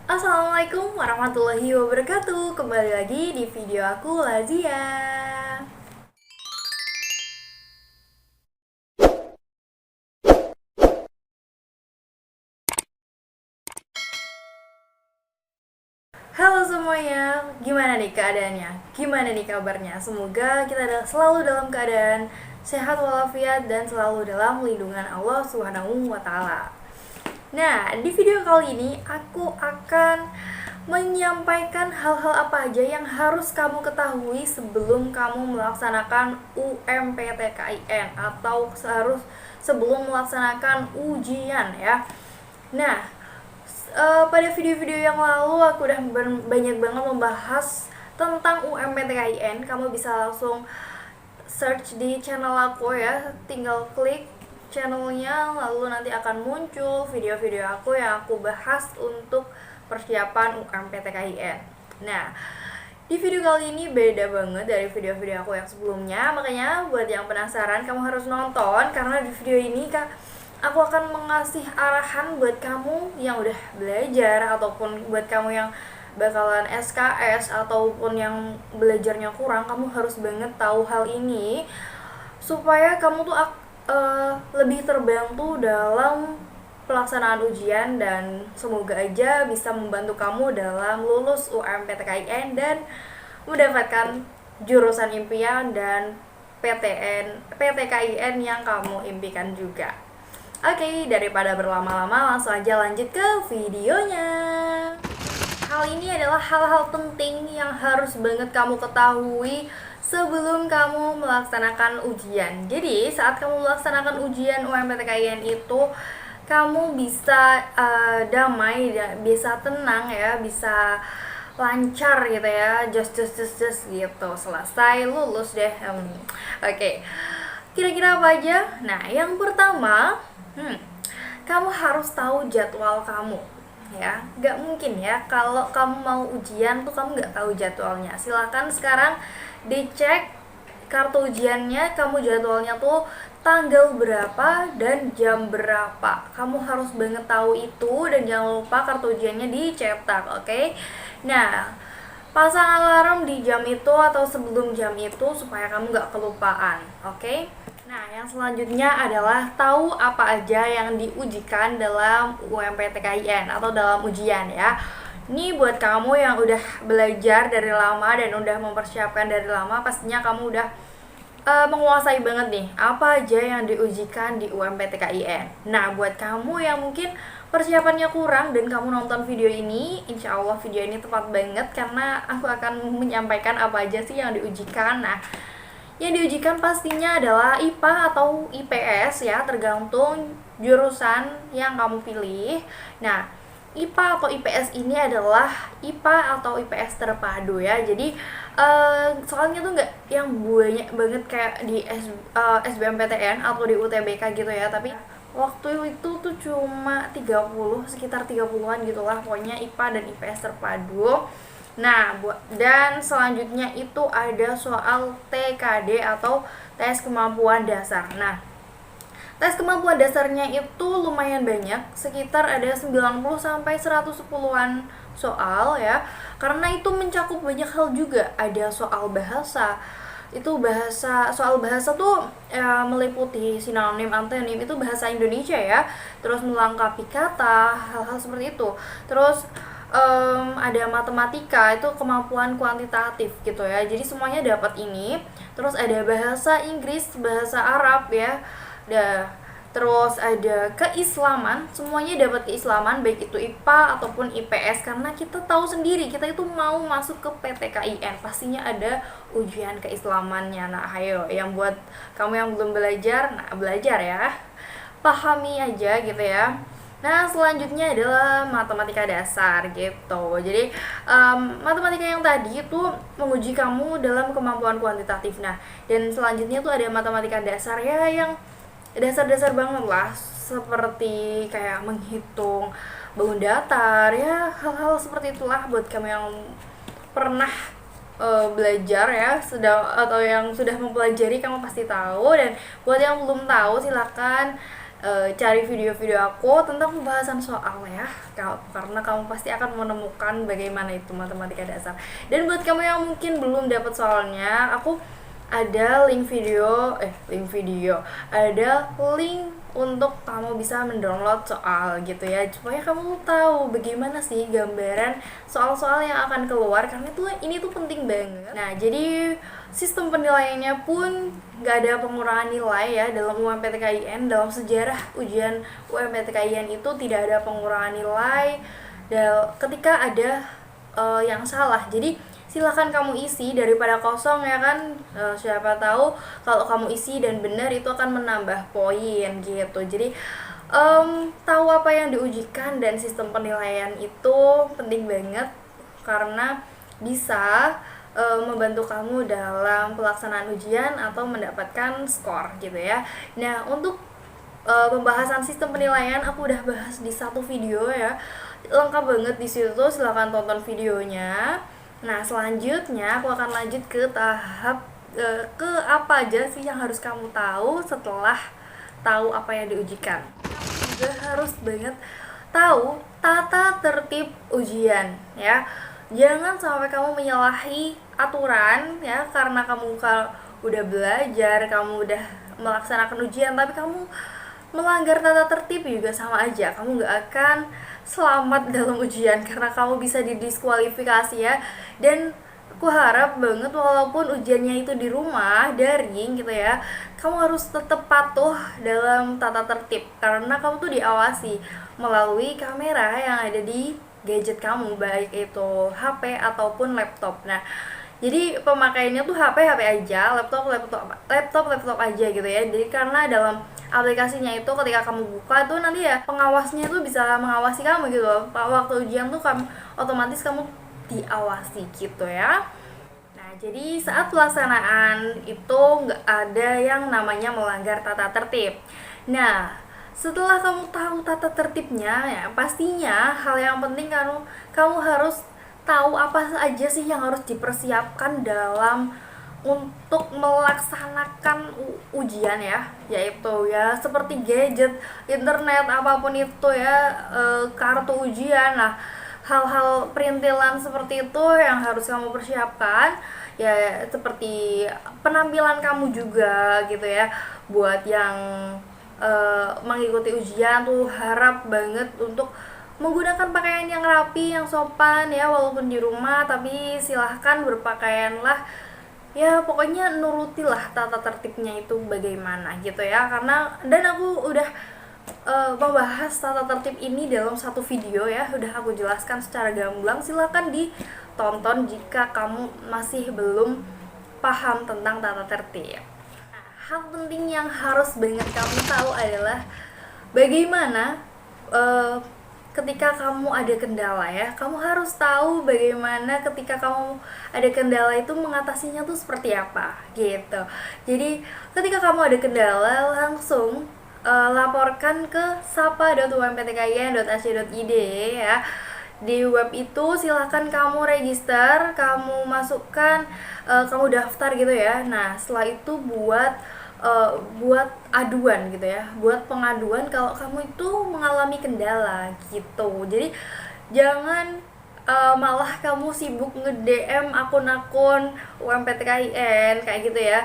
Assalamualaikum warahmatullahi wabarakatuh. Kembali lagi di video aku Lazia. Halo semuanya, gimana nih keadaannya? Gimana nih kabarnya? Semoga kita selalu dalam keadaan sehat walafiat dan selalu dalam lindungan Allah Subhanahu wa taala. Nah, di video kali ini aku akan menyampaikan hal-hal apa aja yang harus kamu ketahui sebelum kamu melaksanakan UMPTKIN atau sebelum melaksanakan ujian ya. Nah, pada video-video yang lalu aku udah banyak banget membahas tentang UMPTKIN. Kamu bisa langsung search di channel aku ya, tinggal klik channelnya, lalu nanti akan muncul video-video aku yang aku bahas untuk persiapan UMPTKIN. Nah, di video kali ini beda banget dari video-video aku yang sebelumnya, makanya buat yang penasaran kamu harus nonton, karena di video ini aku akan mengasih arahan buat kamu yang udah belajar ataupun buat kamu yang bakalan SKS ataupun yang belajarnya kurang. Kamu harus banget tahu hal ini supaya kamu tuh lebih terbantu dalam pelaksanaan ujian, dan semoga aja bisa membantu kamu dalam lulus UMPTKIN dan mendapatkan jurusan impian dan PTKIN yang kamu impikan juga. Oke, daripada berlama-lama langsung aja lanjut ke videonya. Hal ini adalah hal-hal penting yang harus banget kamu ketahui sebelum kamu melaksanakan ujian. Jadi, saat kamu melaksanakan ujian UMPTKIN itu kamu bisa damai, bisa tenang ya, bisa lancar gitu ya, just gitu, selesai lulus deh. Oke. Kira-kira apa aja? Nah, yang pertama, kamu harus tahu jadwal kamu ya. Gak mungkin ya kalau kamu mau ujian tuh kamu gak tahu jadwalnya. Silahkan sekarang dicek kartu ujiannya, kamu jadwalnya tuh tanggal berapa dan jam berapa. Kamu harus banget tahu itu, dan jangan lupa kartu ujiannya dicetak, oke? Nah, pasang alarm di jam itu atau sebelum jam itu supaya kamu gak kelupaan, oke? Nah, yang selanjutnya adalah tahu apa aja yang diujikan dalam UMPTKIN atau dalam ujian ya. Ini buat kamu yang udah belajar dari lama dan udah mempersiapkan dari lama, pastinya kamu udah menguasai banget nih apa aja yang diujikan di UMPTKIN. Nah, buat kamu yang mungkin persiapannya kurang dan kamu nonton video ini, insya Allah video ini tepat banget karena aku akan menyampaikan apa aja sih yang diujikan. Nah, yang diujikan pastinya adalah IPA atau IPS ya, tergantung jurusan yang kamu pilih. Nah, IPA atau IPS ini adalah IPA atau IPS terpadu ya. Jadi soalnya tuh nggak yang banyak banget kayak di SBMPTN atau di UTBK gitu ya, tapi waktu itu tuh cuma 30, sekitar 30-an gitulah pokoknya, IPA dan IPS terpadu. Nah, dan selanjutnya itu ada soal TKD atau tes kemampuan dasar. Nah, tes kemampuan dasarnya itu lumayan banyak, sekitar ada 90 sampai 110-an soal ya. Karena itu mencakup banyak hal juga. Ada soal bahasa. Soal bahasa tuh ya, meliputi sinonim, antonim, itu bahasa Indonesia ya. Terus melengkapi kata, hal-hal seperti itu. Terus ada matematika, itu kemampuan kuantitatif gitu ya, jadi semuanya dapat ini. Terus ada bahasa Inggris, bahasa Arab ya, terus ada keislaman, semuanya dapat keislaman, baik itu IPA ataupun IPS, karena kita tahu sendiri kita itu mau masuk ke PTKIN pastinya ada ujian keislamannya. Nah, ayo yang buat kamu yang belum belajar, nah belajar ya, pahami aja gitu ya. Nah, selanjutnya adalah matematika dasar gitu. Jadi, matematika yang tadi itu menguji kamu dalam kemampuan kuantitatif. Nah, dan selanjutnya tuh ada matematika dasar ya, yang dasar-dasar banget lah, seperti kayak menghitung bangun datar ya, hal-hal seperti itulah buat kamu yang pernah belajar ya, atau yang sudah mempelajari, kamu pasti tahu. Dan buat yang belum tahu, silakan cari video-video aku tentang pembahasan soal ya, karena kamu pasti akan menemukan bagaimana itu matematika dasar. Dan buat kamu yang mungkin belum dapat soalnya, aku ada link video, ada link untuk kamu bisa mendownload soal gitu ya, supaya kamu tahu bagaimana sih gambaran soal-soal yang akan keluar, karena ini tuh penting banget. Nah, jadi sistem penilaiannya pun nggak ada pengurangan nilai ya dalam UMPTKIN. Dalam sejarah ujian UMPTKIN itu tidak ada pengurangan nilai ketika ada yang salah. Jadi silahkan kamu isi daripada kosong ya kan. Siapa tahu kalau kamu isi dan benar itu akan menambah poin gitu. Jadi tahu apa yang diujikan dan sistem penilaian itu penting banget, karena bisa membantu kamu dalam pelaksanaan ujian atau mendapatkan skor gitu ya. Nah, untuk pembahasan sistem penilaian aku udah bahas di satu video ya, lengkap banget di situ, silahkan tonton videonya. Nah, selanjutnya aku akan lanjut ke tahap ke apa aja sih yang harus kamu tahu setelah tahu apa yang diujikan. Juga harus banget tahu tata tertib ujian ya. Jangan sampai kamu menyalahi aturan ya, karena kamu udah belajar, kamu udah melaksanakan ujian tapi kamu melanggar tata tertib juga sama aja. Kamu gak akan selamat dalam ujian karena kamu bisa didiskualifikasi ya. Dan aku harap banget walaupun ujiannya itu di rumah daring gitu ya, kamu harus tetap patuh dalam tata tertib, karena kamu tuh diawasi melalui kamera yang ada di gadget kamu, baik itu HP ataupun laptop. Nah, jadi pemakaiannya tuh HP aja, laptop aja gitu ya. Jadi karena dalam aplikasinya itu ketika kamu buka tuh nanti ya pengawasnya tuh bisa mengawasi kamu gitu loh. Waktu ujian tuh otomatis kamu diawasi gitu ya. Nah, jadi saat pelaksanaan itu nggak ada yang namanya melanggar tata tertib. Nah, setelah kamu tahu tata tertibnya ya, pastinya hal yang penting kamu harus tahu apa aja sih yang harus dipersiapkan dalam untuk melaksanakan ujian ya, yaitu ya seperti gadget, internet, apapun itu ya, kartu ujian. Nah, hal-hal perintilan seperti itu yang harus kamu persiapkan ya, seperti penampilan kamu juga gitu ya. Buat yang mengikuti ujian tuh harap banget untuk menggunakan pakaian yang rapi, yang sopan ya, walaupun di rumah, tapi silahkan berpakaianlah ya, pokoknya nurutilah tata tertibnya itu bagaimana gitu ya. Dan aku udah membahas tata tertib ini dalam satu video ya, udah aku jelaskan secara gamblang, silahkan ditonton jika kamu masih belum paham tentang tata tertib. Hal penting yang harus banget kamu tahu adalah bagaimana ketika kamu ada kendala ya, kamu harus tahu bagaimana ketika kamu ada kendala itu mengatasinya tuh seperti apa gitu. Jadi ketika kamu ada kendala langsung laporkan ke sapa.umptkin.ac.id ya. Di web itu silahkan kamu register, kamu masukkan, kamu daftar gitu ya. Nah, setelah itu buat aduan gitu ya, buat pengaduan kalau kamu itu mengalami kendala gitu. Jadi jangan malah kamu sibuk nge-DM akun-akun UMPTKIN kayak gitu ya,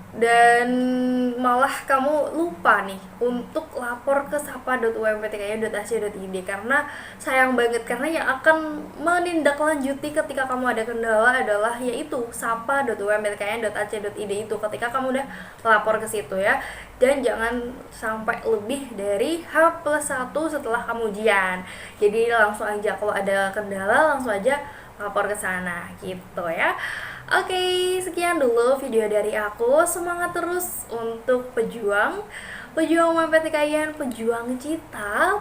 dan malah kamu lupa nih untuk lapor ke sapa.umptkin.ac.id, karena sayang banget, karena yang akan menindaklanjuti ketika kamu ada kendala adalah yaitu sapa.umptkin.ac.id itu ketika kamu udah lapor ke situ ya. Dan jangan sampai lebih dari H+1 setelah kamu ujian. Jadi langsung aja kalau ada kendala langsung aja lapor ke sana gitu ya. Oke, sekian dulu video dari aku. Semangat terus untuk pejuang UMPTKIN, pejuang cita-cita,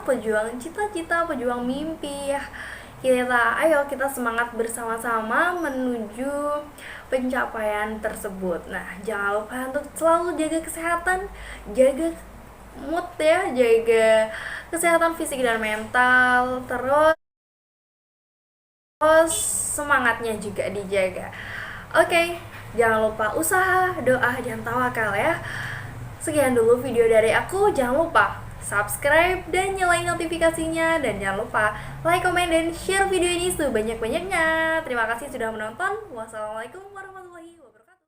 pejuang mimpi ya. Ayo kita semangat bersama-sama menuju pencapaian tersebut. Nah, jangan lupa untuk selalu jaga kesehatan, jaga mood ya, jaga kesehatan fisik dan mental, terus semangatnya juga dijaga. Oke, jangan lupa usaha, doa, dan tawakal ya. Sekian dulu video dari aku. Jangan lupa subscribe dan nyalain notifikasinya. Dan jangan lupa like, comment, dan share video ini sebanyak-banyaknya. Terima kasih sudah menonton. Wassalamualaikum warahmatullahi wabarakatuh.